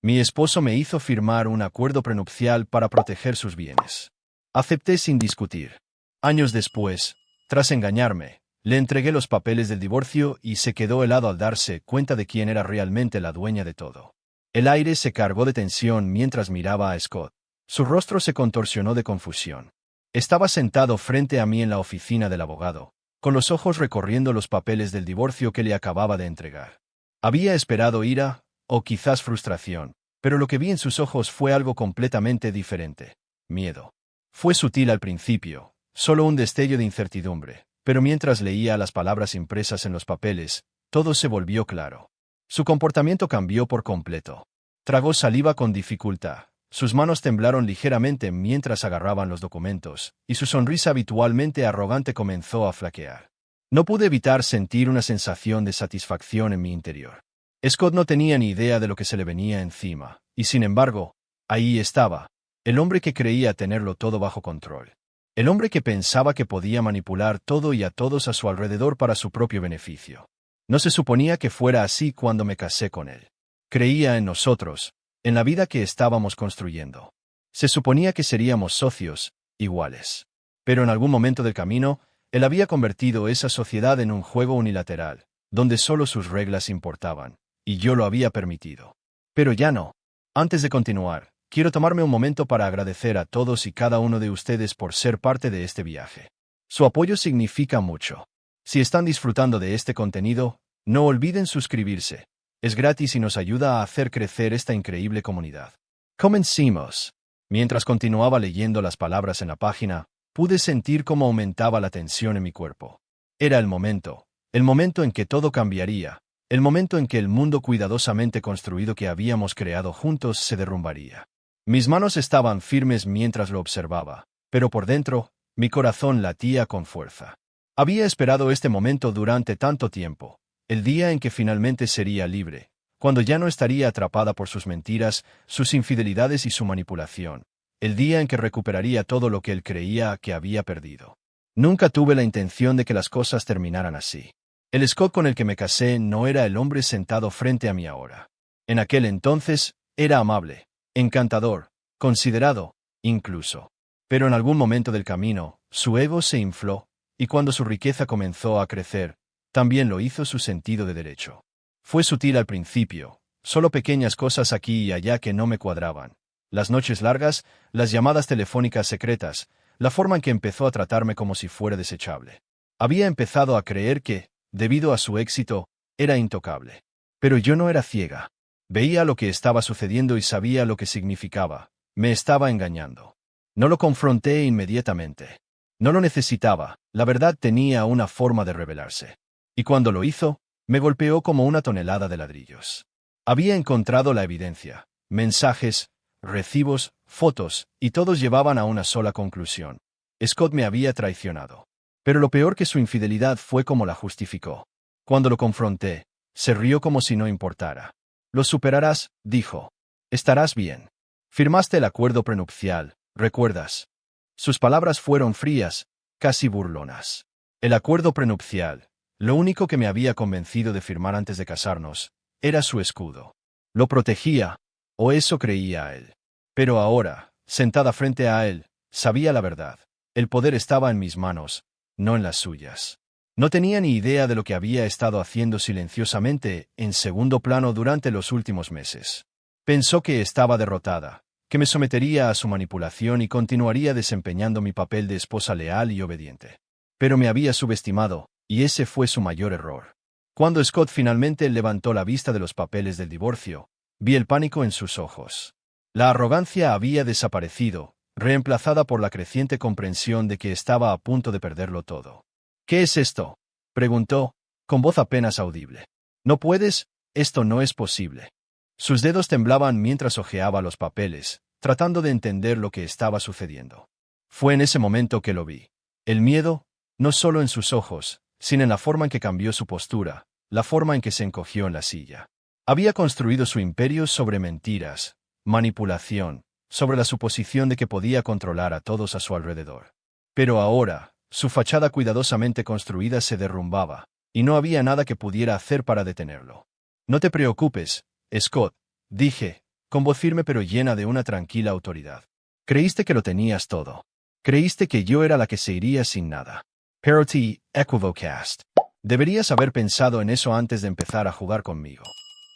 Mi esposo me hizo firmar un acuerdo prenupcial para proteger sus bienes. Acepté sin discutir. Años después, tras engañarme, le entregué los papeles del divorcio y se quedó helado al darse cuenta de quién era realmente la dueña de todo. El aire se cargó de tensión mientras miraba a Scott. Su rostro se contorsionó de confusión. Estaba sentado frente a mí en la oficina del abogado, con los ojos recorriendo los papeles del divorcio que le acababa de entregar. Había esperado ira, o quizás frustración, pero lo que vi en sus ojos fue algo completamente diferente: miedo. Fue sutil al principio, solo un destello de incertidumbre, pero mientras leía las palabras impresas en los papeles, todo se volvió claro. Su comportamiento cambió por completo. Tragó saliva con dificultad. Sus manos temblaron ligeramente mientras agarraban los documentos, y su sonrisa habitualmente arrogante comenzó a flaquear. No pude evitar sentir una sensación de satisfacción en mi interior. Scott no tenía ni idea de lo que se le venía encima, y sin embargo, ahí estaba, el hombre que creía tenerlo todo bajo control. El hombre que pensaba que podía manipular todo y a todos a su alrededor para su propio beneficio. No se suponía que fuera así cuando me casé con él. Creía en nosotros, en la vida que estábamos construyendo. Se suponía que seríamos socios, iguales. Pero en algún momento del camino, él había convertido esa sociedad en un juego unilateral, donde solo sus reglas importaban, y yo lo había permitido. Pero ya no. Antes de continuar, quiero tomarme un momento para agradecer a todos y cada uno de ustedes por ser parte de este viaje. Su apoyo significa mucho. Si están disfrutando de este contenido, no olviden suscribirse. Es gratis y nos ayuda a hacer crecer esta increíble comunidad. Comencemos. Mientras continuaba leyendo las palabras en la página, pude sentir cómo aumentaba la tensión en mi cuerpo. Era el momento en que todo cambiaría, el momento en que el mundo cuidadosamente construido que habíamos creado juntos se derrumbaría. Mis manos estaban firmes mientras lo observaba, pero por dentro, mi corazón latía con fuerza. Había esperado este momento durante tanto tiempo. El día en que finalmente sería libre, cuando ya no estaría atrapada por sus mentiras, sus infidelidades y su manipulación. El día en que recuperaría todo lo que él creía que había perdido. Nunca tuve la intención de que las cosas terminaran así. El Scott con el que me casé no era el hombre sentado frente a mí ahora. En aquel entonces, era amable, encantador, considerado, incluso. Pero en algún momento del camino, su ego se infló, y cuando su riqueza comenzó a crecer, también lo hizo su sentido de derecho. Fue sutil al principio, solo pequeñas cosas aquí y allá que no me cuadraban. Las noches largas, las llamadas telefónicas secretas, la forma en que empezó a tratarme como si fuera desechable. Había empezado a creer que, debido a su éxito, era intocable. Pero yo no era ciega. Veía lo que estaba sucediendo y sabía lo que significaba. Me estaba engañando. No lo confronté inmediatamente. No lo necesitaba, la verdad tenía una forma de revelarse. Y cuando lo hizo, me golpeó como una tonelada de ladrillos. Había encontrado la evidencia, mensajes, recibos, fotos, y todos llevaban a una sola conclusión. Scott me había traicionado. Pero lo peor que su infidelidad fue cómo la justificó. Cuando lo confronté, se rió como si no importara. Lo superarás, dijo. Estarás bien. Firmaste el acuerdo prenupcial, ¿recuerdas? Sus palabras fueron frías, casi burlonas. El acuerdo prenupcial, lo único que me había convencido de firmar antes de casarnos, era su escudo. Lo protegía, o eso creía él. Pero ahora, sentada frente a él, sabía la verdad. El poder estaba en mis manos, no en las suyas. No tenía ni idea de lo que había estado haciendo silenciosamente en segundo plano durante los últimos meses. Pensó que estaba derrotada, que me sometería a su manipulación y continuaría desempeñando mi papel de esposa leal y obediente. Pero me había subestimado, y ese fue su mayor error. Cuando Scott finalmente levantó la vista de los papeles del divorcio, vi el pánico en sus ojos. La arrogancia había desaparecido, reemplazada por la creciente comprensión de que estaba a punto de perderlo todo. ¿Qué es esto?, preguntó, con voz apenas audible. No puedes, esto no es posible. Sus dedos temblaban mientras hojeaba los papeles, tratando de entender lo que estaba sucediendo. Fue en ese momento que lo vi. El miedo, no solo en sus ojos, sino en la forma en que cambió su postura, la forma en que se encogió en la silla. Había construido su imperio sobre mentiras, manipulación, sobre la suposición de que podía controlar a todos a su alrededor. Pero ahora, su fachada cuidadosamente construida se derrumbaba, y no había nada que pudiera hacer para detenerlo. No te preocupes, Scott, dije, con voz firme pero llena de una tranquila autoridad. Creíste que lo tenías todo. Creíste que yo era la que se iría sin nada. Pero te equivocaste. Deberías haber pensado en eso antes de empezar a jugar conmigo.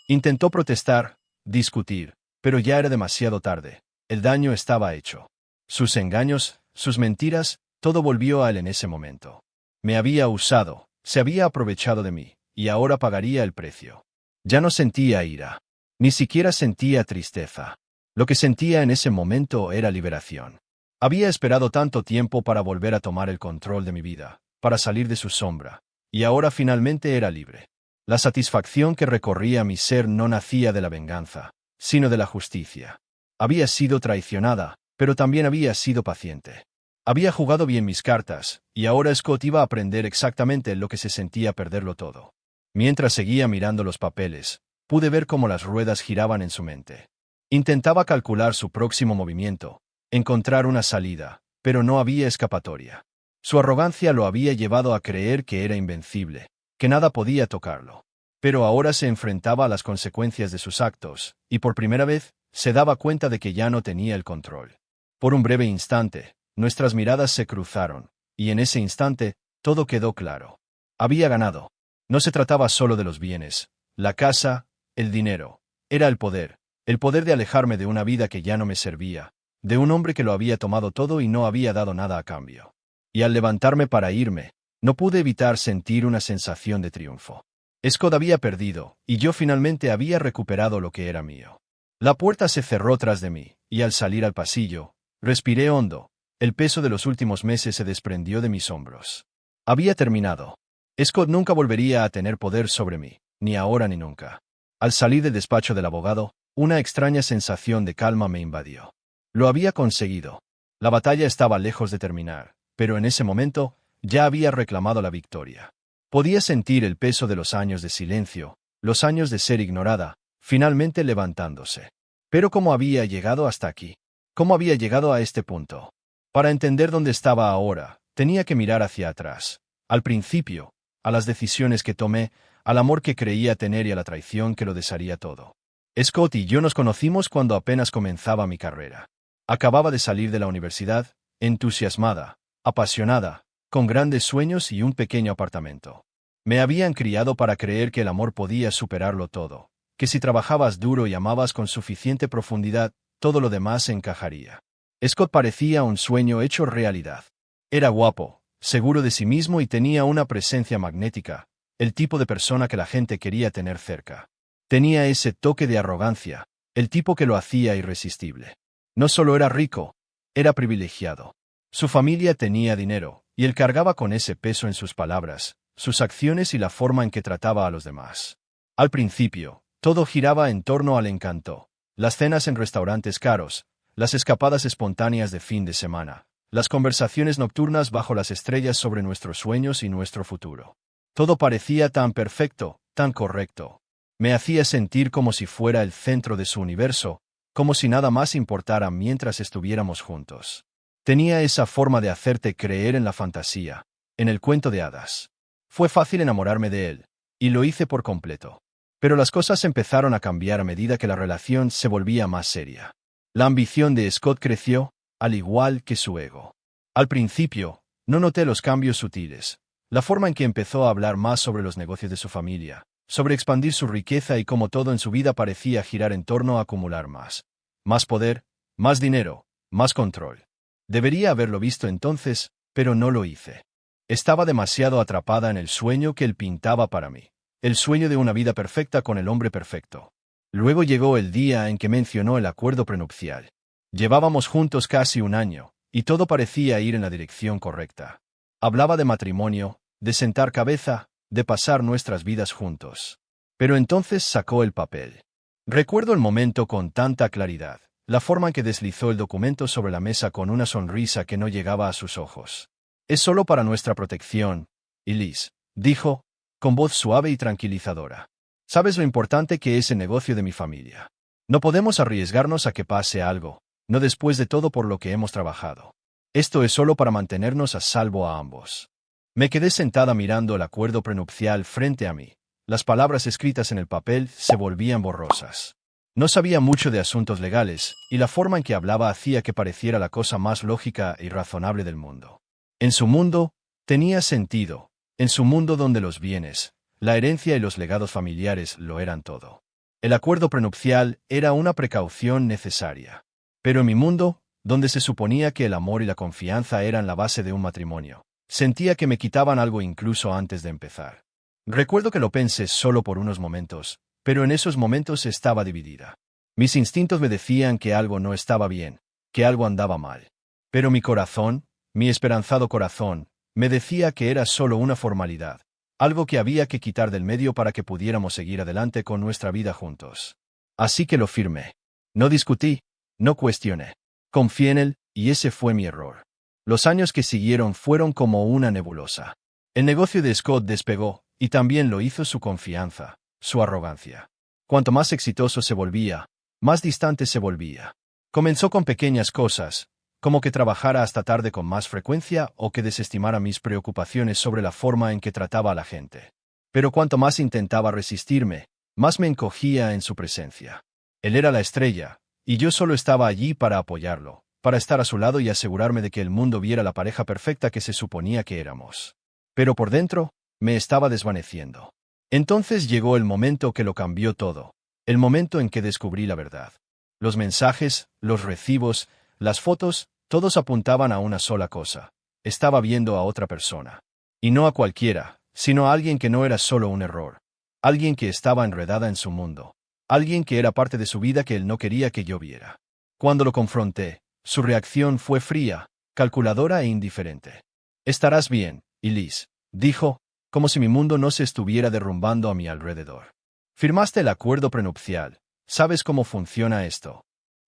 Intentó protestar, discutir, pero ya era demasiado tarde. El daño estaba hecho. Sus engaños, sus mentiras, todo volvió a él en ese momento. Me había usado, se había aprovechado de mí, y ahora pagaría el precio. Ya no sentía ira. Ni siquiera sentía tristeza. Lo que sentía en ese momento era liberación. Había esperado tanto tiempo para volver a tomar el control de mi vida, para salir de su sombra, y ahora finalmente era libre. La satisfacción que recorría mi ser no nacía de la venganza, sino de la justicia. Había sido traicionada, pero también había sido paciente. Había jugado bien mis cartas, y ahora Scott iba a aprender exactamente lo que se sentía perderlo todo. Mientras seguía mirando los papeles, pude ver cómo las ruedas giraban en su mente. Intentaba calcular su próximo movimiento, encontrar una salida, pero no había escapatoria. Su arrogancia lo había llevado a creer que era invencible, que nada podía tocarlo. Pero ahora se enfrentaba a las consecuencias de sus actos, y por primera vez, se daba cuenta de que ya no tenía el control. Por un breve instante, nuestras miradas se cruzaron, y en ese instante, todo quedó claro. Había ganado. No se trataba solo de los bienes, la casa, el dinero. Era el poder de alejarme de una vida que ya no me servía, de un hombre que lo había tomado todo y no había dado nada a cambio. Y al levantarme para irme, no pude evitar sentir una sensación de triunfo. Scott había perdido, y yo finalmente había recuperado lo que era mío. La puerta se cerró tras de mí, y al salir al pasillo, respiré hondo. El peso de los últimos meses se desprendió de mis hombros. Había terminado. Scott nunca volvería a tener poder sobre mí, ni ahora ni nunca. Al salir del despacho del abogado, una extraña sensación de calma me invadió. Lo había conseguido. La batalla estaba lejos de terminar, pero en ese momento, ya había reclamado la victoria. Podía sentir el peso de los años de silencio, los años de ser ignorada, finalmente levantándose. Pero ¿cómo había llegado hasta aquí? ¿Cómo había llegado a este punto? Para entender dónde estaba ahora, tenía que mirar hacia atrás. Al principio, a las decisiones que tomé, al amor que creía tener y a la traición que lo desharía todo. Scott y yo nos conocimos cuando apenas comenzaba mi carrera. Acababa de salir de la universidad, entusiasmada, apasionada, con grandes sueños y un pequeño apartamento. Me habían criado para creer que el amor podía superarlo todo, que si trabajabas duro y amabas con suficiente profundidad, todo lo demás encajaría. Scott parecía un sueño hecho realidad. Era guapo, seguro de sí mismo y tenía una presencia magnética, el tipo de persona que la gente quería tener cerca. Tenía ese toque de arrogancia, el tipo que lo hacía irresistible. No solo era rico, era privilegiado. Su familia tenía dinero, y él cargaba con ese peso en sus palabras, sus acciones y la forma en que trataba a los demás. Al principio, todo giraba en torno al encanto, las cenas en restaurantes caros, las escapadas espontáneas de fin de semana, las conversaciones nocturnas bajo las estrellas sobre nuestros sueños y nuestro futuro. Todo parecía tan perfecto, tan correcto. Me hacía sentir como si fuera el centro de su universo, como si nada más importara mientras estuviéramos juntos. Tenía esa forma de hacerte creer en la fantasía, en el cuento de hadas. Fue fácil enamorarme de él, y lo hice por completo. Pero las cosas empezaron a cambiar a medida que la relación se volvía más seria. La ambición de Scott creció, al igual que su ego. Al principio, no noté los cambios sutiles, la forma en que empezó a hablar más sobre los negocios de su familia, sobre expandir su riqueza y cómo todo en su vida parecía girar en torno a acumular más. Más poder, más dinero, más control. Debería haberlo visto entonces, pero no lo hice. Estaba demasiado atrapada en el sueño que él pintaba para mí, el sueño de una vida perfecta con el hombre perfecto. Luego llegó el día en que mencionó el acuerdo prenupcial. Llevábamos juntos casi un año, y todo parecía ir en la dirección correcta. Hablaba de matrimonio, de sentar cabeza, de pasar nuestras vidas juntos. Pero entonces sacó el papel. Recuerdo el momento con tanta claridad, la forma en que deslizó el documento sobre la mesa con una sonrisa que no llegaba a sus ojos. Es solo para nuestra protección, Elise, dijo, con voz suave y tranquilizadora. Sabes lo importante que es el negocio de mi familia. No podemos arriesgarnos a que pase algo, no después de todo por lo que hemos trabajado. Esto es solo para mantenernos a salvo a ambos. Me quedé sentada mirando el acuerdo prenupcial frente a mí. Las palabras escritas en el papel se volvían borrosas. No sabía mucho de asuntos legales, y la forma en que hablaba hacía que pareciera la cosa más lógica y razonable del mundo. En su mundo, tenía sentido. En su mundo donde los bienes, la herencia y los legados familiares lo eran todo. El acuerdo prenupcial era una precaución necesaria. Pero en mi mundo, donde se suponía que el amor y la confianza eran la base de un matrimonio, sentía que me quitaban algo incluso antes de empezar. Recuerdo que lo pensé solo por unos momentos, pero en esos momentos estaba dividida. Mis instintos me decían que algo no estaba bien, que algo andaba mal. Pero mi corazón, mi esperanzado corazón, me decía que era solo una formalidad, algo que había que quitar del medio para que pudiéramos seguir adelante con nuestra vida juntos. Así que lo firmé. No discutí, no cuestioné. Confié en él, y ese fue mi error. Los años que siguieron fueron como una nebulosa. El negocio de Scott despegó, y también lo hizo su confianza, su arrogancia. Cuanto más exitoso se volvía, más distante se volvía. Comenzó con pequeñas cosas, como que trabajara hasta tarde con más frecuencia o que desestimara mis preocupaciones sobre la forma en que trataba a la gente. Pero cuanto más intentaba resistirme, más me encogía en su presencia. Él era la estrella, y yo solo estaba allí para apoyarlo, para estar a su lado y asegurarme de que el mundo viera la pareja perfecta que se suponía que éramos. Pero por dentro, me estaba desvaneciendo. Entonces llegó el momento que lo cambió todo, el momento en que descubrí la verdad. Los mensajes, los recibos, las fotos, todos apuntaban a una sola cosa. Estaba viendo a otra persona. Y no a cualquiera, sino a alguien que no era solo un error. Alguien que estaba enredada en su mundo. Alguien que era parte de su vida que él no quería que yo viera. Cuando lo confronté, su reacción fue fría, calculadora e indiferente. «Estarás bien, Elise», dijo, como si mi mundo no se estuviera derrumbando a mi alrededor. «Firmaste el acuerdo prenupcial. ¿Sabes cómo funciona esto?»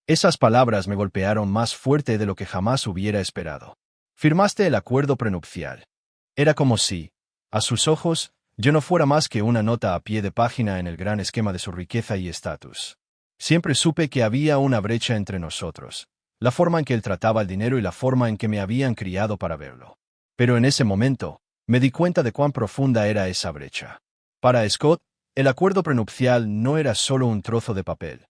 Esas palabras me golpearon más fuerte de lo que jamás hubiera esperado. Firmaste el acuerdo prenupcial. Era como si, a sus ojos, yo no fuera más que una nota a pie de página en el gran esquema de su riqueza y estatus. Siempre supe que había una brecha entre nosotros, la forma en que él trataba el dinero y la forma en que me habían criado para verlo. Pero en ese momento, me di cuenta de cuán profunda era esa brecha. Para Scott, el acuerdo prenupcial no era solo un trozo de papel.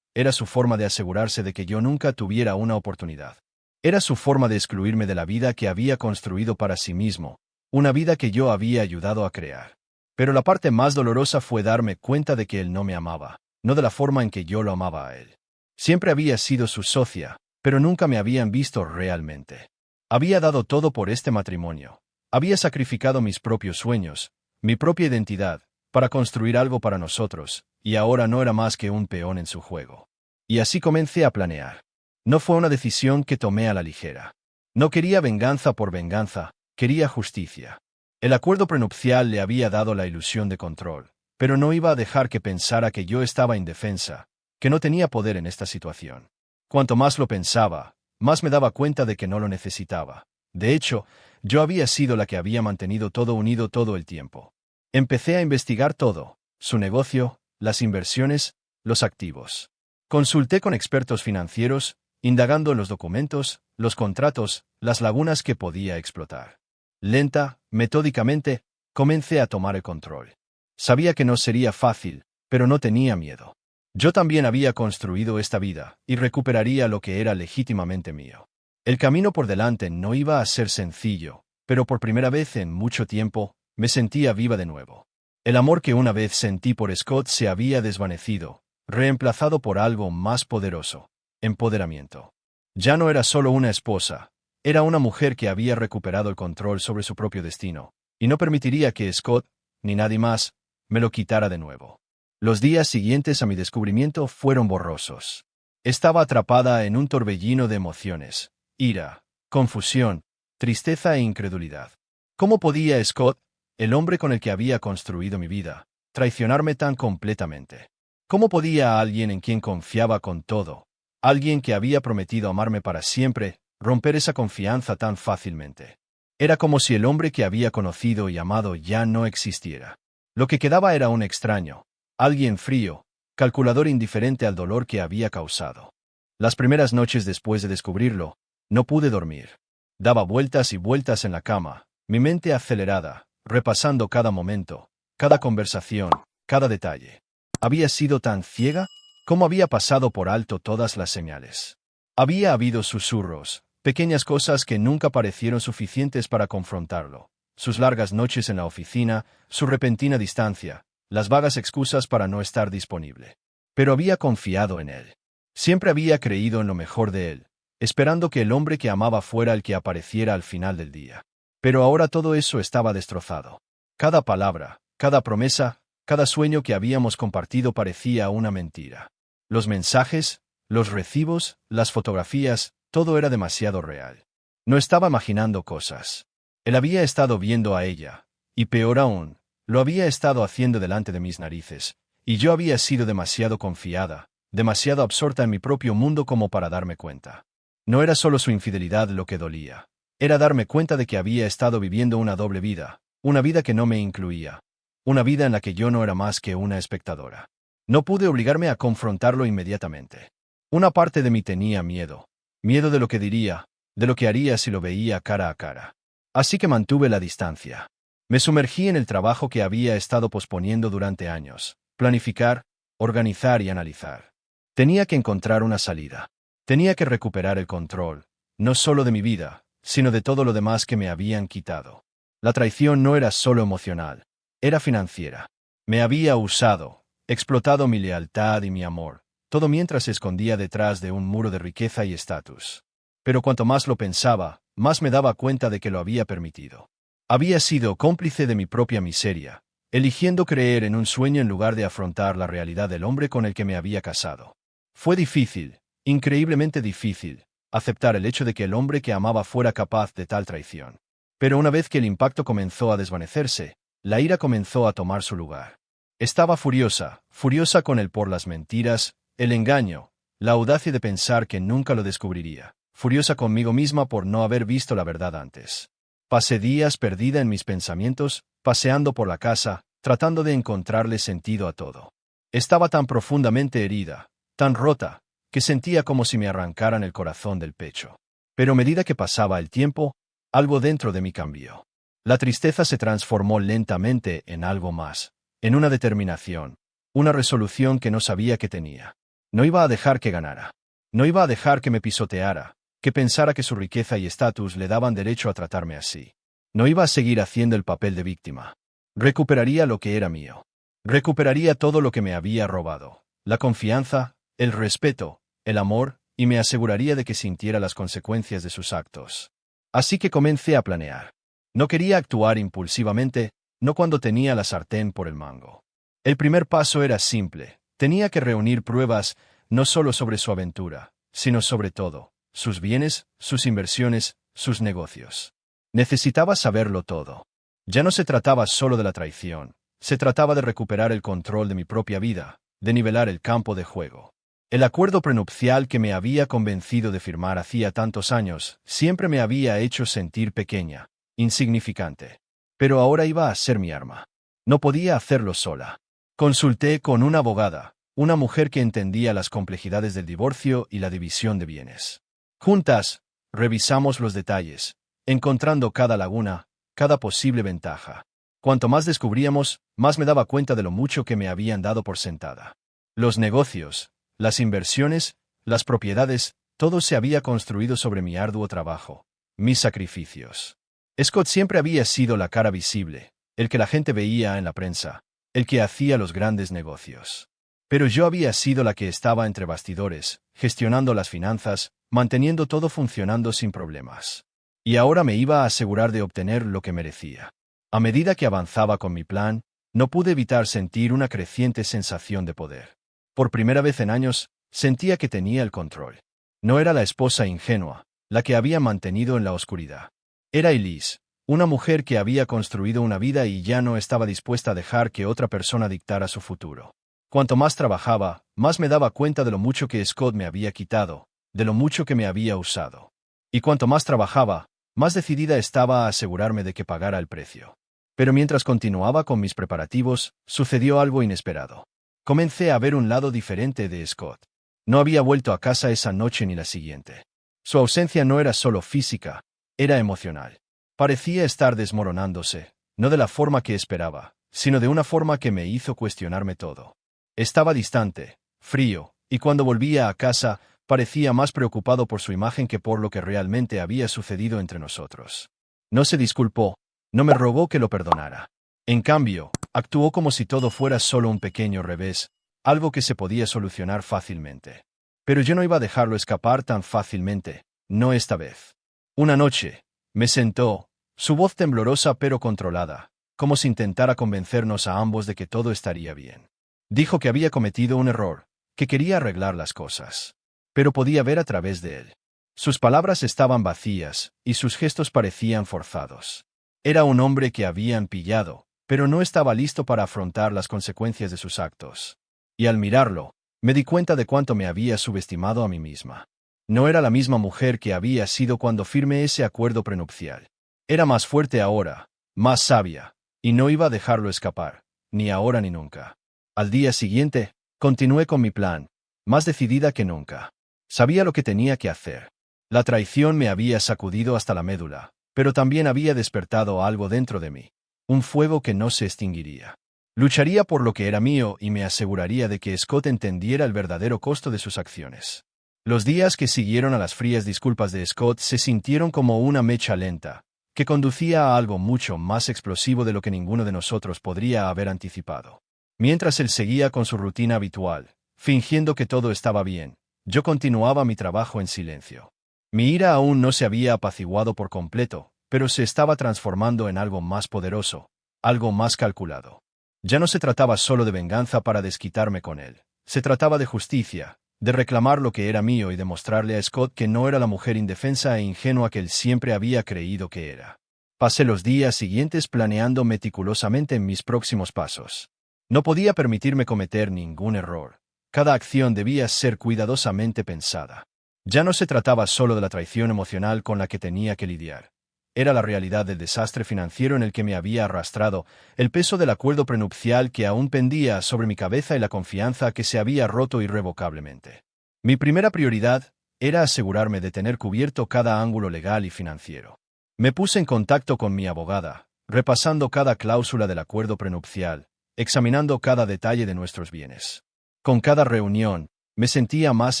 Era su forma de asegurarse de que yo nunca tuviera una oportunidad. Era su forma de excluirme de la vida que había construido para sí mismo, una vida que yo había ayudado a crear. Pero la parte más dolorosa fue darme cuenta de que él no me amaba, no de la forma en que yo lo amaba a él. Siempre había sido su socia, pero nunca me habían visto realmente. Había dado todo por este matrimonio. Había sacrificado mis propios sueños, mi propia identidad, para construir algo para nosotros, y ahora no era más que un peón en su juego. Y así comencé a planear. No fue una decisión que tomé a la ligera. No quería venganza por venganza, quería justicia. El acuerdo prenupcial le había dado la ilusión de control, pero no iba a dejar que pensara que yo estaba indefensa, que no tenía poder en esta situación. Cuanto más lo pensaba, más me daba cuenta de que no lo necesitaba. De hecho, yo había sido la que había mantenido todo unido todo el tiempo. Empecé a investigar todo, su negocio, las inversiones, los activos. Consulté con expertos financieros, indagando en los documentos, los contratos, las lagunas que podía explotar. Lenta, metódicamente, comencé a tomar el control. Sabía que no sería fácil, pero no tenía miedo. Yo también había construido esta vida, y recuperaría lo que era legítimamente mío. El camino por delante no iba a ser sencillo, pero por primera vez en mucho tiempo, me sentía viva de nuevo. El amor que una vez sentí por Scott se había desvanecido, reemplazado por algo más poderoso: empoderamiento. Ya no era solo una esposa, era una mujer que había recuperado el control sobre su propio destino, y no permitiría que Scott, ni nadie más, me lo quitara de nuevo. Los días siguientes a mi descubrimiento fueron borrosos. Estaba atrapada en un torbellino de emociones: ira, confusión, tristeza e incredulidad. ¿Cómo podía Scott, el hombre con el que había construido mi vida, traicionarme tan completamente? ¿Cómo podía alguien en quien confiaba con todo, alguien que había prometido amarme para siempre, romper esa confianza tan fácilmente? Era como si el hombre que había conocido y amado ya no existiera. Lo que quedaba era un extraño, alguien frío, calculador, indiferente al dolor que había causado. Las primeras noches después de descubrirlo, no pude dormir. Daba vueltas y vueltas en la cama, mi mente acelerada, repasando cada momento, cada conversación, cada detalle. ¿Había sido tan ciega? ¿Cómo había pasado por alto todas las señales? Había habido susurros, pequeñas cosas que nunca parecieron suficientes para confrontarlo. Sus largas noches en la oficina, su repentina distancia, las vagas excusas para no estar disponible. Pero había confiado en él. Siempre había creído en lo mejor de él, esperando que el hombre que amaba fuera el que apareciera al final del día. Pero ahora todo eso estaba destrozado. Cada palabra, cada promesa, cada sueño que habíamos compartido parecía una mentira. Los mensajes, los recibos, las fotografías, todo era demasiado real. No estaba imaginando cosas. Él había estado viendo a ella, y peor aún, lo había estado haciendo delante de mis narices, y yo había sido demasiado confiada, demasiado absorta en mi propio mundo como para darme cuenta. No era solo su infidelidad lo que dolía. Era darme cuenta de que había estado viviendo una doble vida, una vida que no me incluía, una vida en la que yo no era más que una espectadora. No pude obligarme a confrontarlo inmediatamente. Una parte de mí tenía miedo, miedo de lo que diría, de lo que haría si lo veía cara a cara. Así que mantuve la distancia. Me sumergí en el trabajo que había estado posponiendo durante años, planificar, organizar y analizar. Tenía que encontrar una salida. Tenía que recuperar el control, no solo de mi vida, sino de todo lo demás que me habían quitado. La traición no era solo emocional, era financiera. Me había usado, explotado mi lealtad y mi amor, todo mientras se escondía detrás de un muro de riqueza y estatus. Pero cuanto más lo pensaba, más me daba cuenta de que lo había permitido. Había sido cómplice de mi propia miseria, eligiendo creer en un sueño en lugar de afrontar la realidad del hombre con el que me había casado. Fue difícil, increíblemente difícil, aceptar el hecho de que el hombre que amaba fuera capaz de tal traición. Pero una vez que el impacto comenzó a desvanecerse, la ira comenzó a tomar su lugar. Estaba furiosa, furiosa con él por las mentiras, el engaño, la audacia de pensar que nunca lo descubriría, furiosa conmigo misma por no haber visto la verdad antes. Pasé días perdida en mis pensamientos, paseando por la casa, tratando de encontrarle sentido a todo. Estaba tan profundamente herida, tan rota, que sentía como si me arrancaran el corazón del pecho. Pero a medida que pasaba el tiempo, algo dentro de mí cambió. La tristeza se transformó lentamente en algo más, en una determinación, una resolución que no sabía que tenía. No iba a dejar que ganara. No iba a dejar que me pisoteara, que pensara que su riqueza y estatus le daban derecho a tratarme así. No iba a seguir haciendo el papel de víctima. Recuperaría lo que era mío. Recuperaría todo lo que me había robado, la confianza, el respeto, el amor, y me aseguraría de que sintiera las consecuencias de sus actos. Así que comencé a planear. No quería actuar impulsivamente, no cuando tenía la sartén por el mango. El primer paso era simple. Tenía que reunir pruebas, no solo sobre su aventura, sino sobre todo, sus bienes, sus inversiones, sus negocios. Necesitaba saberlo todo. Ya no se trataba solo de la traición, se trataba de recuperar el control de mi propia vida, de nivelar el campo de juego. El acuerdo prenupcial que me había convencido de firmar hacía tantos años siempre me había hecho sentir pequeña, insignificante. Pero ahora iba a ser mi arma. No podía hacerlo sola. Consulté con una abogada, una mujer que entendía las complejidades del divorcio y la división de bienes. Juntas, revisamos los detalles, encontrando cada laguna, cada posible ventaja. Cuanto más descubríamos, más me daba cuenta de lo mucho que me habían dado por sentada. Los negocios, las inversiones, las propiedades, todo se había construido sobre mi arduo trabajo, mis sacrificios. Scott siempre había sido la cara visible, el que la gente veía en la prensa, el que hacía los grandes negocios. Pero yo había sido la que estaba entre bastidores, gestionando las finanzas, manteniendo todo funcionando sin problemas. Y ahora me iba a asegurar de obtener lo que merecía. A medida que avanzaba con mi plan, no pude evitar sentir una creciente sensación de poder. Por primera vez en años, sentía que tenía el control. No era la esposa ingenua, la que había mantenido en la oscuridad. Era Elise, una mujer que había construido una vida y ya no estaba dispuesta a dejar que otra persona dictara su futuro. Cuanto más trabajaba, más me daba cuenta de lo mucho que Scott me había quitado, de lo mucho que me había usado. Y cuanto más trabajaba, más decidida estaba a asegurarme de que pagara el precio. Pero mientras continuaba con mis preparativos, sucedió algo inesperado. Comencé a ver un lado diferente de Scott. No había vuelto a casa esa noche ni la siguiente. Su ausencia no era solo física, era emocional. Parecía estar desmoronándose, no de la forma que esperaba, sino de una forma que me hizo cuestionarme todo. Estaba distante, frío, y cuando volvía a casa, parecía más preocupado por su imagen que por lo que realmente había sucedido entre nosotros. No se disculpó, no me rogó que lo perdonara. En cambio, actuó como si todo fuera solo un pequeño revés, algo que se podía solucionar fácilmente. Pero yo no iba a dejarlo escapar tan fácilmente, no esta vez. Una noche, me sentó, su voz temblorosa pero controlada, como si intentara convencernos a ambos de que todo estaría bien. Dijo que había cometido un error, que quería arreglar las cosas. Pero podía ver a través de él. Sus palabras estaban vacías, y sus gestos parecían forzados. Era un hombre que habían pillado, pero no estaba listo para afrontar las consecuencias de sus actos. Y al mirarlo, me di cuenta de cuánto me había subestimado a mí misma. No era la misma mujer que había sido cuando firmé ese acuerdo prenupcial. Era más fuerte ahora, más sabia, y no iba a dejarlo escapar, ni ahora ni nunca. Al día siguiente, continué con mi plan, más decidida que nunca. Sabía lo que tenía que hacer. La traición me había sacudido hasta la médula, pero también había despertado algo dentro de mí, un fuego que no se extinguiría. Lucharía por lo que era mío y me aseguraría de que Scott entendiera el verdadero costo de sus acciones. Los días que siguieron a las frías disculpas de Scott se sintieron como una mecha lenta, que conducía a algo mucho más explosivo de lo que ninguno de nosotros podría haber anticipado. Mientras él seguía con su rutina habitual, fingiendo que todo estaba bien, yo continuaba mi trabajo en silencio. Mi ira aún no se había apaciguado por completo, pero se estaba transformando en algo más poderoso, algo más calculado. Ya no se trataba solo de venganza para desquitarme con él. Se trataba de justicia, de reclamar lo que era mío y demostrarle a Scott que no era la mujer indefensa e ingenua que él siempre había creído que era. Pasé los días siguientes planeando meticulosamente mis próximos pasos. No podía permitirme cometer ningún error. Cada acción debía ser cuidadosamente pensada. Ya no se trataba solo de la traición emocional con la que tenía que lidiar. Era la realidad del desastre financiero en el que me había arrastrado, el peso del acuerdo prenupcial que aún pendía sobre mi cabeza y la confianza que se había roto irrevocablemente. Mi primera prioridad era asegurarme de tener cubierto cada ángulo legal y financiero. Me puse en contacto con mi abogada, repasando cada cláusula del acuerdo prenupcial, examinando cada detalle de nuestros bienes. Con cada reunión, me sentía más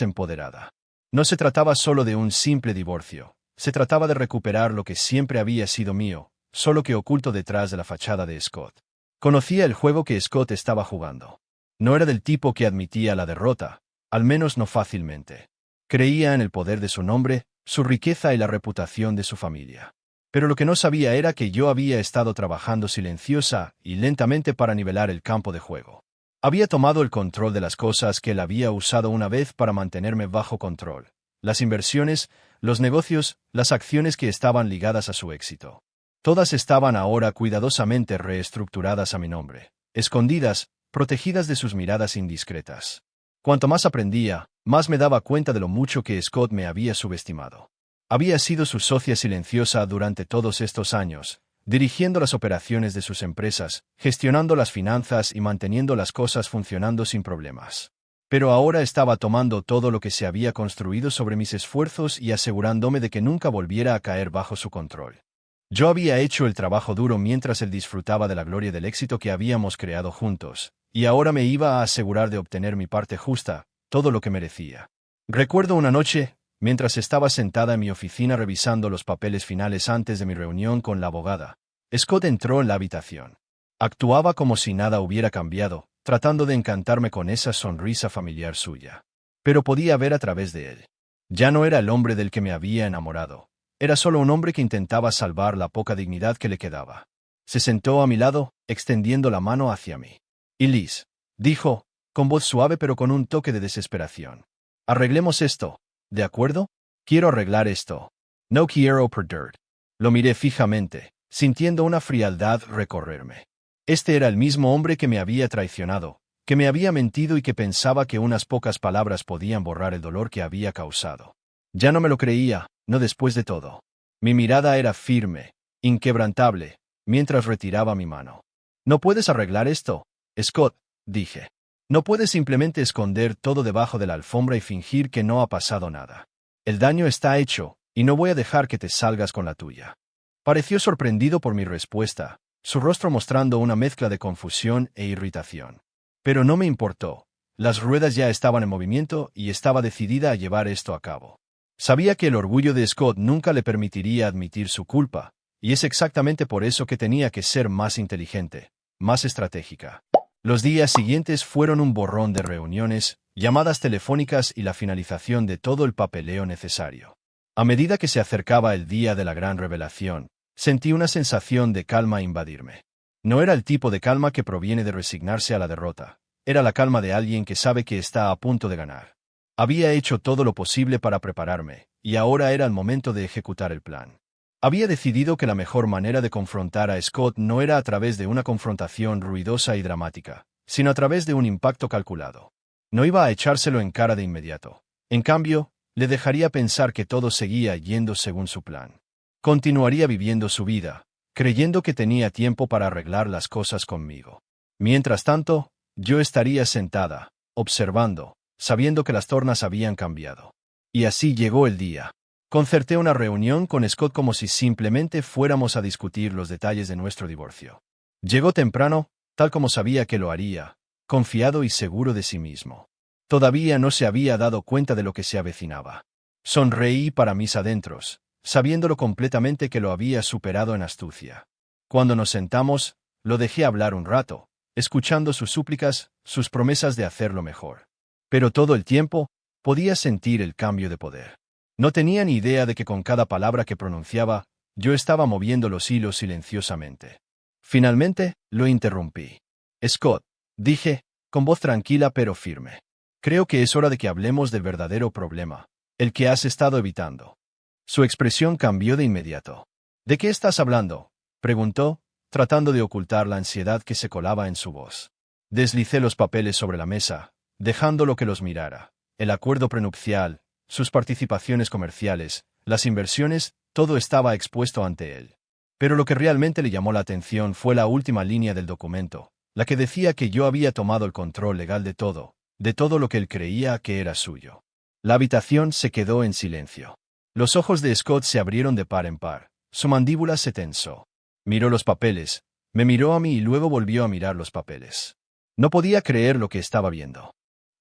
empoderada. No se trataba solo de un simple divorcio. Se trataba de recuperar lo que siempre había sido mío, solo que oculto detrás de la fachada de Scott. Conocía el juego que Scott estaba jugando. No era del tipo que admitía la derrota, al menos no fácilmente. Creía en el poder de su nombre, su riqueza y la reputación de su familia. Pero lo que no sabía era que yo había estado trabajando silenciosa y lentamente para nivelar el campo de juego. Había tomado el control de las cosas que él había usado una vez para mantenerme bajo control. Las inversiones, los negocios, las acciones que estaban ligadas a su éxito. Todas estaban ahora cuidadosamente reestructuradas a mi nombre, escondidas, protegidas de sus miradas indiscretas. Cuanto más aprendía, más me daba cuenta de lo mucho que Scott me había subestimado. Había sido su socia silenciosa durante todos estos años, dirigiendo las operaciones de sus empresas, gestionando las finanzas y manteniendo las cosas funcionando sin problemas. Pero ahora estaba tomando todo lo que se había construido sobre mis esfuerzos y asegurándome de que nunca volviera a caer bajo su control. Yo había hecho el trabajo duro mientras él disfrutaba de la gloria del éxito que habíamos creado juntos, y ahora me iba a asegurar de obtener mi parte justa, todo lo que merecía. Recuerdo una noche, mientras estaba sentada en mi oficina revisando los papeles finales antes de mi reunión con la abogada, Scott entró en la habitación. Actuaba como si nada hubiera cambiado, tratando de encantarme con esa sonrisa familiar suya. Pero podía ver a través de él. Ya no era el hombre del que me había enamorado. Era solo un hombre que intentaba salvar la poca dignidad que le quedaba. Se sentó a mi lado, extendiendo la mano hacia mí. «Y Liz», dijo, con voz suave pero con un toque de desesperación. «Arreglemos esto, ¿de acuerdo? Quiero arreglar esto. No quiero perder». Lo miré fijamente, sintiendo una frialdad recorrerme. Este era el mismo hombre que me había traicionado, que me había mentido y que pensaba que unas pocas palabras podían borrar el dolor que había causado. Ya no me lo creía, no después de todo. Mi mirada era firme, inquebrantable, mientras retiraba mi mano. «No puedes arreglar esto, Scott», dije. «No puedes simplemente esconder todo debajo de la alfombra y fingir que no ha pasado nada. El daño está hecho, y no voy a dejar que te salgas con la tuya». Pareció sorprendido por mi respuesta, su rostro mostrando una mezcla de confusión e irritación. Pero no me importó. las ruedas ya estaban en movimiento y estaba decidida a llevar esto a cabo. Sabía que el orgullo de Scott nunca le permitiría admitir su culpa, y es exactamente por eso que tenía que ser más inteligente, más estratégica. Los días siguientes fueron un borrón de reuniones, llamadas telefónicas y la finalización de todo el papeleo necesario. A medida que se acercaba el día de la gran revelación, sentí una sensación de calma invadirme. No era el tipo de calma que proviene de resignarse a la derrota, era la calma de alguien que sabe que está a punto de ganar. Había hecho todo lo posible para prepararme, y ahora era el momento de ejecutar el plan. Había decidido que la mejor manera de confrontar a Scott no era a través de una confrontación ruidosa y dramática, sino a través de un impacto calculado. No iba a echárselo en cara de inmediato. En cambio, le dejaría pensar que todo seguía yendo según su plan. Continuaría viviendo su vida, creyendo que tenía tiempo para arreglar las cosas conmigo. Mientras tanto, yo estaría sentada, observando, sabiendo que las tornas habían cambiado. Y así llegó el día. Concerté una reunión con Scott como si simplemente fuéramos a discutir los detalles de nuestro divorcio. Llegó temprano, tal como sabía que lo haría, confiado y seguro de sí mismo. Todavía no se había dado cuenta de lo que se avecinaba. Sonreí para mis adentros, sabiéndolo completamente que lo había superado en astucia. Cuando nos sentamos, lo dejé hablar un rato, escuchando sus súplicas, sus promesas de hacerlo mejor. Pero todo el tiempo, podía sentir el cambio de poder. No tenía ni idea de que con cada palabra que pronunciaba, yo estaba moviendo los hilos silenciosamente. Finalmente, lo interrumpí. Scott, dije, con voz tranquila pero firme. Creo que es hora de que hablemos del verdadero problema, el que has estado evitando. Su expresión cambió de inmediato. ¿De qué estás hablando?, preguntó, tratando de ocultar la ansiedad que se colaba en su voz. Deslicé los papeles sobre la mesa, dejándolo que los mirara. El acuerdo prenupcial, sus participaciones comerciales, las inversiones, todo estaba expuesto ante él. Pero lo que realmente le llamó la atención fue la última línea del documento, la que decía que yo había tomado el control legal de todo lo que él creía que era suyo. La habitación se quedó en silencio. Los ojos de Scott se abrieron de par en par, su mandíbula se tensó. Miró los papeles, me miró a mí y luego volvió a mirar los papeles. No podía creer lo que estaba viendo.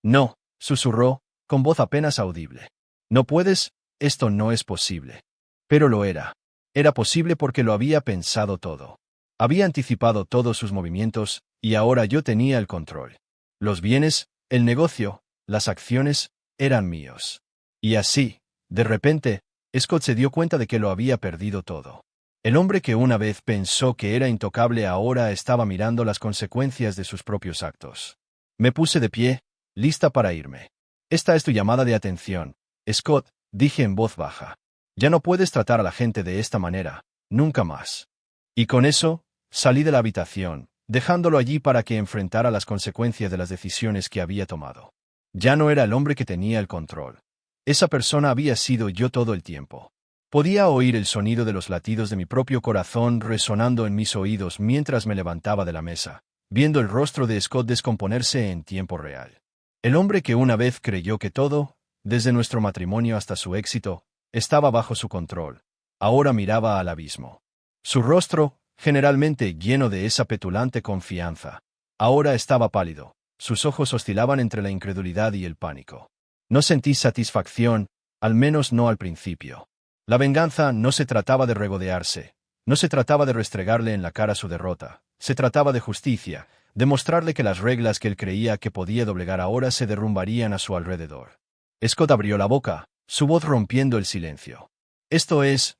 No, susurró, con voz apenas audible. No puedes, esto no es posible. Pero lo era. Era posible porque lo había pensado todo. Había anticipado todos sus movimientos, y ahora yo tenía el control. Los bienes, el negocio, las acciones, eran míos. Y así, de repente, Scott se dio cuenta de que lo había perdido todo. El hombre que una vez pensó que era intocable ahora estaba mirando las consecuencias de sus propios actos. Me puse de pie, lista para irme. Esta es tu llamada de atención, Scott, dije en voz baja. Ya no puedes tratar a la gente de esta manera, nunca más. Y con eso, salí de la habitación, dejándolo allí para que enfrentara las consecuencias de las decisiones que había tomado. Ya no era el hombre que tenía el control. Esa persona había sido yo todo el tiempo. Podía oír el sonido de los latidos de mi propio corazón resonando en mis oídos mientras me levantaba de la mesa, viendo el rostro de Scott descomponerse en tiempo real. El hombre que una vez creyó que todo, desde nuestro matrimonio hasta su éxito, estaba bajo su control, ahora miraba al abismo. Su rostro, generalmente lleno de esa petulante confianza, ahora estaba pálido, sus ojos oscilaban entre la incredulidad y el pánico. No sentí satisfacción, al menos no al principio. La venganza no se trataba de regodearse, no se trataba de restregarle en la cara su derrota, se trataba de justicia, de mostrarle que las reglas que él creía que podía doblegar ahora se derrumbarían a su alrededor. Scott abrió la boca, su voz rompiendo el silencio. Esto es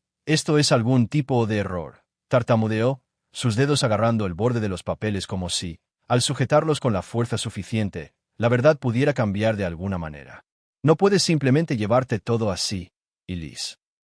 algún tipo de error, tartamudeó, sus dedos agarrando el borde de los papeles como si, al sujetarlos con la fuerza suficiente, la verdad pudiera cambiar de alguna manera. No puedes simplemente llevarte todo así, Elise.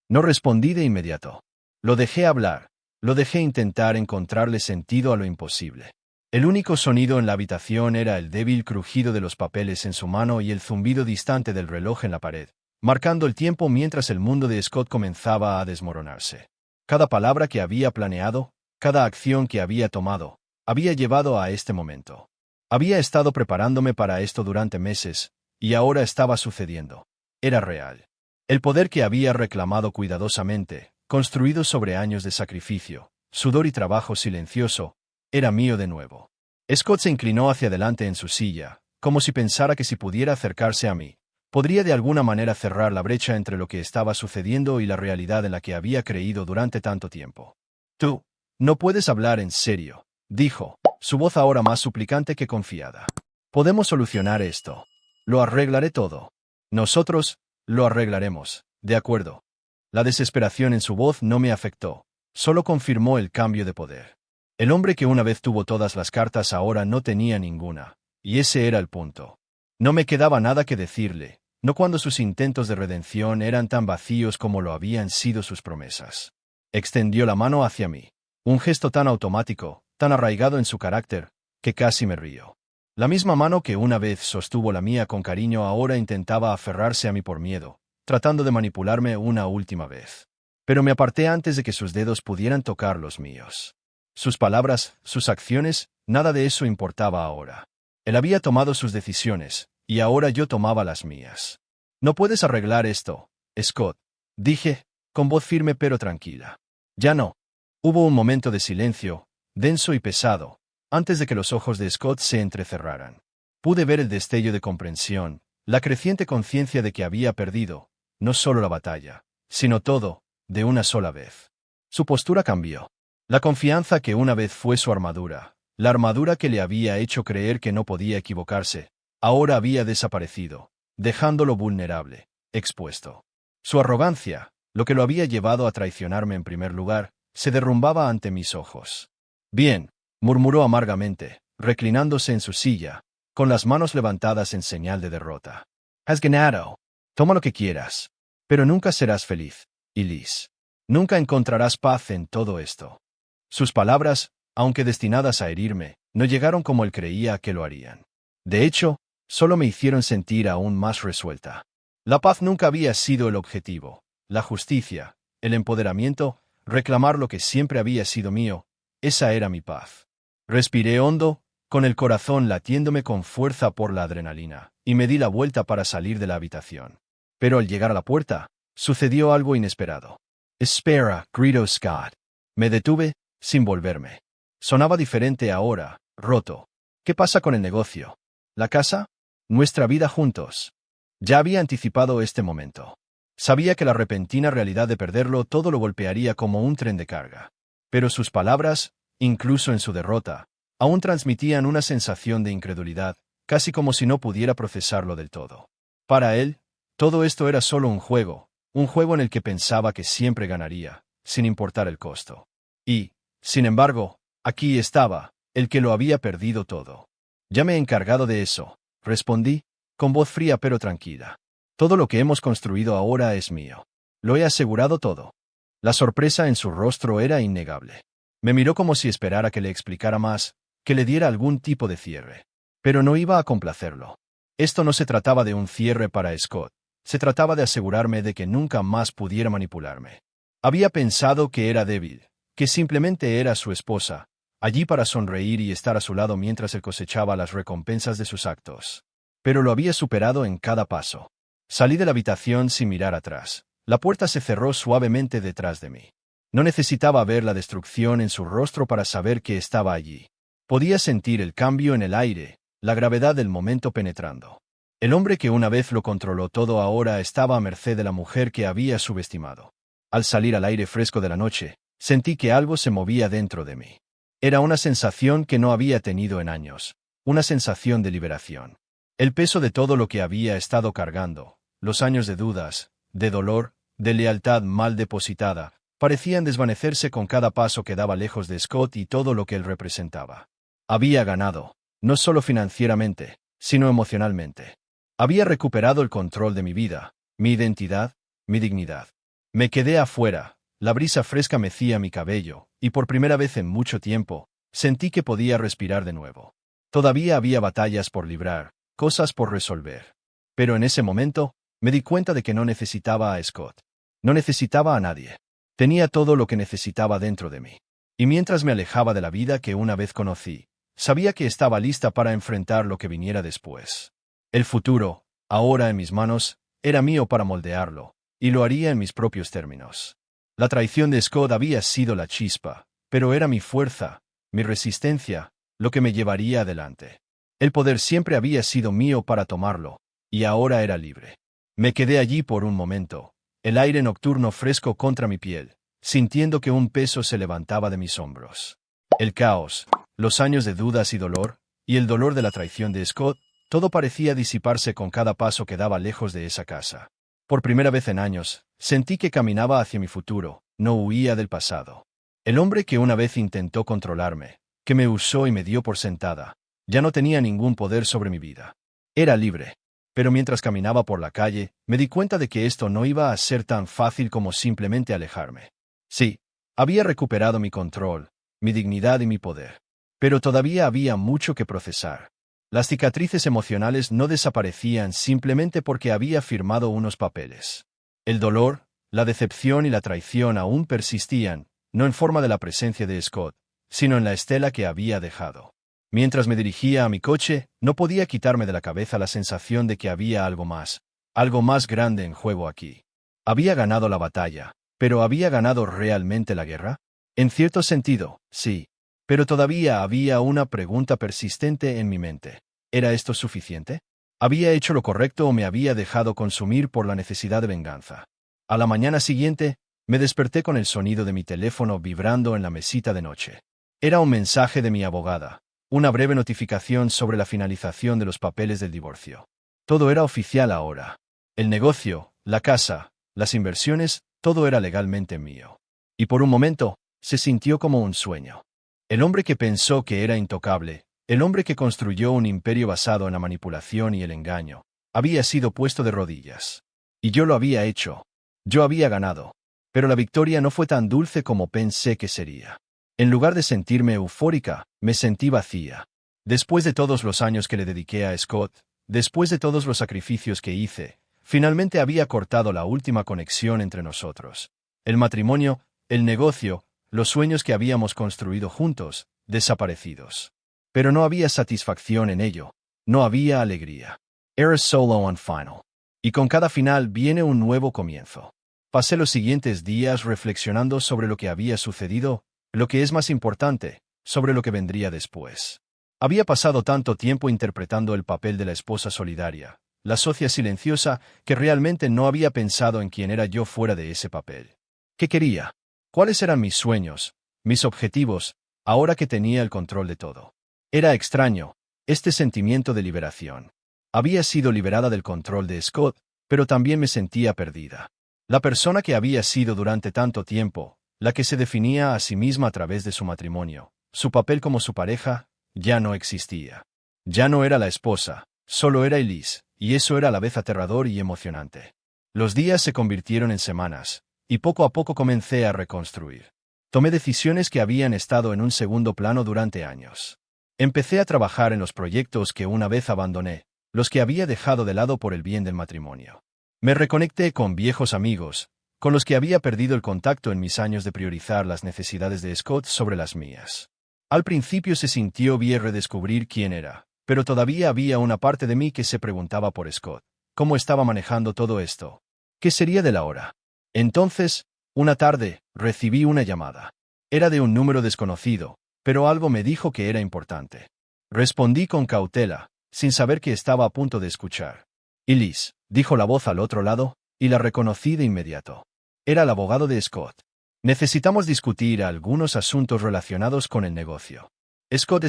No respondí de inmediato. Lo dejé hablar, lo dejé intentar encontrarle sentido a lo imposible. El único sonido en la habitación era el débil crujido de los papeles en su mano y el zumbido distante del reloj en la pared, marcando el tiempo mientras el mundo de Scott comenzaba a desmoronarse. Cada palabra que había planeado, cada acción que había tomado, había llevado a este momento. Había estado preparándome para esto durante meses, y ahora estaba sucediendo. Era real. El poder que había reclamado cuidadosamente, construido sobre años de sacrificio, sudor y trabajo silencioso, era mío de nuevo. Scott se inclinó hacia adelante en su silla, como si pensara que si pudiera acercarse a mí, podría de alguna manera cerrar la brecha entre lo que estaba sucediendo y la realidad en la que había creído durante tanto tiempo. Tú, no puedes hablar en serio, dijo, su voz ahora más suplicante que confiada. Podemos solucionar esto. Lo arreglaré todo. Nosotros, lo arreglaremos, de acuerdo. La desesperación en su voz no me afectó, solo confirmó el cambio de poder. El hombre que una vez tuvo todas las cartas ahora no tenía ninguna, y ese era el punto. No me quedaba nada que decirle, no cuando sus intentos de redención eran tan vacíos como lo habían sido sus promesas. Extendió la mano hacia mí. Un gesto tan automático, tan arraigado en su carácter, que casi me río. La misma mano que una vez sostuvo la mía con cariño ahora intentaba aferrarse a mí por miedo, tratando de manipularme una última vez. Pero me aparté antes de que sus dedos pudieran tocar los míos. Sus palabras, sus acciones, nada de eso importaba ahora. Él había tomado sus decisiones, y ahora yo tomaba las mías. No puedes arreglar esto, Scott, dije, con voz firme pero tranquila. Ya no. Hubo un momento de silencio, denso y pesado, antes de que los ojos de Scott se entrecerraran. Pude ver el destello de comprensión, la creciente conciencia de que había perdido, no solo la batalla, sino todo, de una sola vez. Su postura cambió. La confianza que una vez fue su armadura, la armadura que le había hecho creer que no podía equivocarse, ahora había desaparecido, dejándolo vulnerable, expuesto. Su arrogancia, lo que lo había llevado a traicionarme en primer lugar, se derrumbaba ante mis ojos. Bien, murmuró amargamente, reclinándose en su silla, con las manos levantadas en señal de derrota. Has ganado. Toma lo que quieras. Pero nunca serás feliz, Elise. Nunca encontrarás paz en todo esto. Sus palabras, aunque destinadas a herirme, no llegaron como él creía que lo harían. De hecho, solo me hicieron sentir aún más resuelta. La paz nunca había sido el objetivo. La justicia, el empoderamiento, reclamar lo que siempre había sido mío, esa era mi paz. Respiré hondo, con el corazón latiéndome con fuerza por la adrenalina, y me di la vuelta para salir de la habitación. Pero al llegar a la puerta, sucedió algo inesperado. Espera, gritó Scott. Me detuve, sin volverme. Sonaba diferente ahora, roto. ¿Qué pasa con el negocio? ¿La casa? ¿Nuestra vida juntos? Ya había anticipado este momento. Sabía que la repentina realidad de perderlo todo lo golpearía como un tren de carga. Pero sus palabras, incluso en su derrota, aún transmitían una sensación de incredulidad, casi como si no pudiera procesarlo del todo. Para él, todo esto era solo un juego en el que pensaba que siempre ganaría, sin importar el costo. Y, sin embargo, aquí estaba, el que lo había perdido todo. Ya me he encargado de eso, respondí, con voz fría pero tranquila. Todo lo que hemos construido ahora es mío. Lo he asegurado todo. La sorpresa en su rostro era innegable. Me miró como si esperara que le explicara más, que le diera algún tipo de cierre. Pero no iba a complacerlo. Esto no se trataba de un cierre para Scott. Se trataba de asegurarme de que nunca más pudiera manipularme. Había pensado que era débil, que simplemente era su esposa, allí para sonreír y estar a su lado mientras él cosechaba las recompensas de sus actos. Pero lo había superado en cada paso. Salí de la habitación sin mirar atrás. La puerta se cerró suavemente detrás de mí. No necesitaba ver la destrucción en su rostro para saber que estaba allí. Podía sentir el cambio en el aire, la gravedad del momento penetrando. El hombre que una vez lo controló todo ahora estaba a merced de la mujer que había subestimado. Al salir al aire fresco de la noche, sentí que algo se movía dentro de mí. Era una sensación que no había tenido en años, una sensación de liberación. El peso de todo lo que había estado cargando, los años de dudas, de dolor, de lealtad mal depositada, parecían desvanecerse con cada paso que daba lejos de Scott y todo lo que él representaba. Había ganado, no solo financieramente, sino emocionalmente. Había recuperado el control de mi vida, mi identidad, mi dignidad. Me quedé afuera, la brisa fresca mecía mi cabello, y por primera vez en mucho tiempo, sentí que podía respirar de nuevo. Todavía había batallas por librar, cosas por resolver. Pero en ese momento, me di cuenta de que no necesitaba a Scott. No necesitaba a nadie. Tenía todo lo que necesitaba dentro de mí. Y mientras me alejaba de la vida que una vez conocí, sabía que estaba lista para enfrentar lo que viniera después. El futuro, ahora en mis manos, era mío para moldearlo, y lo haría en mis propios términos. La traición de Scott había sido la chispa, pero era mi fuerza, mi resistencia, lo que me llevaría adelante. El poder siempre había sido mío para tomarlo, y ahora era libre. Me quedé allí por un momento, el aire nocturno fresco contra mi piel, sintiendo que un peso se levantaba de mis hombros. El caos, los años de dudas y dolor, y el dolor de la traición de Scott, todo parecía disiparse con cada paso que daba lejos de esa casa. Por primera vez en años, sentí que caminaba hacia mi futuro, no huía del pasado. El hombre que una vez intentó controlarme, que me usó y me dio por sentada, ya no tenía ningún poder sobre mi vida. Era libre. Pero mientras caminaba por la calle, me di cuenta de que esto no iba a ser tan fácil como simplemente alejarme. Sí, había recuperado mi control, mi dignidad y mi poder. Pero todavía había mucho que procesar. Las cicatrices emocionales no desaparecían simplemente porque había firmado unos papeles. El dolor, la decepción y la traición aún persistían, no en forma de la presencia de Scott, sino en la estela que había dejado. Mientras me dirigía a mi coche, no podía quitarme de la cabeza la sensación de que había algo más grande en juego aquí. Había ganado la batalla, pero ¿había ganado realmente la guerra? En cierto sentido, sí. Pero todavía había una pregunta persistente en mi mente. ¿Era esto suficiente? ¿Había hecho lo correcto o me había dejado consumir por la necesidad de venganza? A la mañana siguiente, me desperté con el sonido de mi teléfono vibrando en la mesita de noche. Era un mensaje de mi abogada. Una breve notificación sobre la finalización de los papeles del divorcio. Todo era oficial ahora. El negocio, la casa, las inversiones, todo era legalmente mío. Y por un momento, se sintió como un sueño. El hombre que pensó que era intocable, el hombre que construyó un imperio basado en la manipulación y el engaño, había sido puesto de rodillas. Y yo lo había hecho. Yo había ganado. Pero la victoria no fue tan dulce como pensé que sería. En lugar de sentirme eufórica, me sentí vacía. Después de todos los años que le dediqué a Scott, después de todos los sacrificios que hice, finalmente había cortado la última conexión entre nosotros. El matrimonio, el negocio, los sueños que habíamos construido juntos, desaparecidos. Pero no había satisfacción en ello, no había alegría. Era solo un final. Y con cada final viene un nuevo comienzo. Pasé los siguientes días reflexionando sobre lo que había sucedido, lo que es más importante, sobre lo que vendría después. Había pasado tanto tiempo interpretando el papel de la esposa solidaria, la socia silenciosa, que realmente no había pensado en quién era yo fuera de ese papel. ¿Qué quería? ¿Cuáles eran mis sueños, mis objetivos, ahora que tenía el control de todo? Era extraño, este sentimiento de liberación. Había sido liberada del control de Scott, pero también me sentía perdida. La persona que había sido durante tanto tiempo, la que se definía a sí misma a través de su matrimonio, su papel como su pareja, ya no existía. Ya no era la esposa, solo era Elise, y eso era a la vez aterrador y emocionante. Los días se convirtieron en semanas, y poco a poco comencé a reconstruir. Tomé decisiones que habían estado en un segundo plano durante años. Empecé a trabajar en los proyectos que una vez abandoné, los que había dejado de lado por el bien del matrimonio. Me reconecté con viejos amigos, con los que había perdido el contacto en mis años de priorizar las necesidades de Scott sobre las mías. Al principio se sintió bien redescubrir quién era, pero todavía había una parte de mí que se preguntaba por Scott. ¿Cómo estaba manejando todo esto? ¿Qué sería de la hora? Entonces, una tarde, recibí una llamada. Era de un número desconocido, pero algo me dijo que era importante. Respondí con cautela, sin saber que estaba a punto de escuchar. Elise, dijo la voz al otro lado, y la reconocí de inmediato. Era el abogado de Scott. Necesitamos discutir algunos asuntos relacionados con el negocio. Scott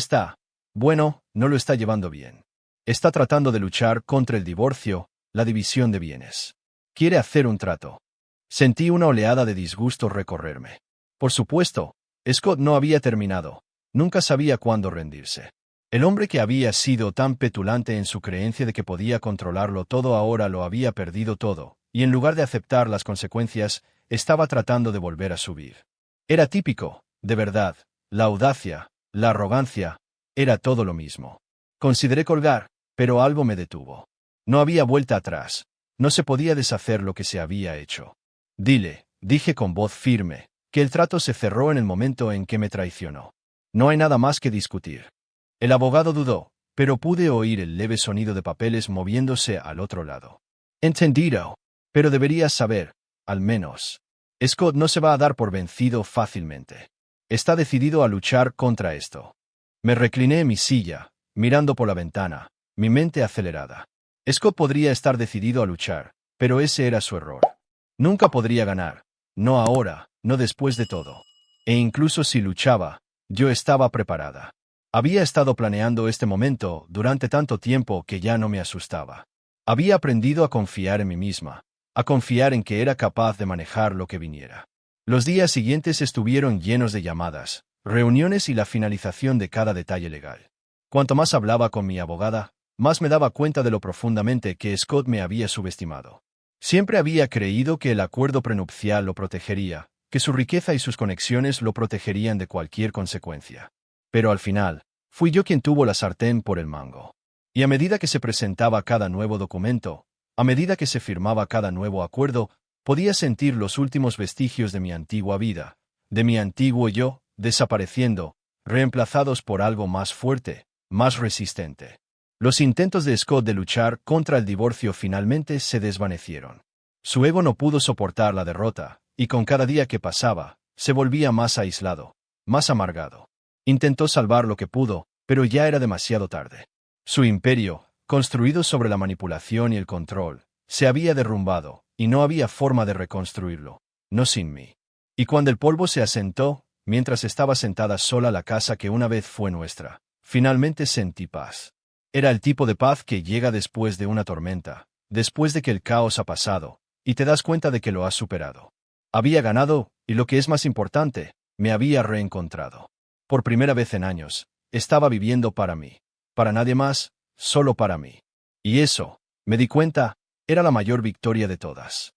no lo está llevando bien. Está tratando de luchar contra el divorcio, la división de bienes. Quiere hacer un trato. Sentí una oleada de disgusto recorrerme. Por supuesto, Scott no había terminado. Nunca sabía cuándo rendirse. El hombre que había sido tan petulante en su creencia de que podía controlarlo todo ahora lo había perdido todo, y en lugar de aceptar las consecuencias, estaba tratando de volver a subir. Era típico, de verdad, la audacia, la arrogancia, era todo lo mismo. Consideré colgar, pero algo me detuvo. No había vuelta atrás. No se podía deshacer lo que se había hecho. Dije con voz firme, que el trato se cerró en el momento en que me traicionó. No hay nada más que discutir. El abogado dudó, pero pude oír el leve sonido de papeles moviéndose al otro lado. Entendido. Pero deberías saber, al menos. Scott no se va a dar por vencido fácilmente. Está decidido a luchar contra esto. Me recliné en mi silla, mirando por la ventana, mi mente acelerada. Scott podría estar decidido a luchar, pero ese era su error. Nunca podría ganar, no ahora, no después de todo. E incluso si luchaba, yo estaba preparada. Había estado planeando este momento durante tanto tiempo que ya no me asustaba. Había aprendido a confiar en mí misma, a confiar en que era capaz de manejar lo que viniera. Los días siguientes estuvieron llenos de llamadas, reuniones y la finalización de cada detalle legal. Cuanto más hablaba con mi abogada, más me daba cuenta de lo profundamente que Scott me había subestimado. Siempre había creído que el acuerdo prenupcial lo protegería, que su riqueza y sus conexiones lo protegerían de cualquier consecuencia. Pero al final, fui yo quien tuvo la sartén por el mango. Y a medida que se presentaba cada nuevo documento, a medida que se firmaba cada nuevo acuerdo, podía sentir los últimos vestigios de mi antigua vida, de mi antiguo yo, desapareciendo, reemplazados por algo más fuerte, más resistente. Los intentos de Scott de luchar contra el divorcio finalmente se desvanecieron. Su ego no pudo soportar la derrota, y con cada día que pasaba, se volvía más aislado, más amargado. Intentó salvar lo que pudo, pero ya era demasiado tarde. Su imperio, construido sobre la manipulación y el control, se había derrumbado, y no había forma de reconstruirlo, no sin mí. Y cuando el polvo se asentó, mientras estaba sentada sola la casa que una vez fue nuestra, finalmente sentí paz. Era el tipo de paz que llega después de una tormenta, después de que el caos ha pasado, y te das cuenta de que lo has superado. Había ganado, y lo que es más importante, me había reencontrado. Por primera vez en años, estaba viviendo para mí. Para nadie más, solo para mí. Y eso, me di cuenta, era la mayor victoria de todas.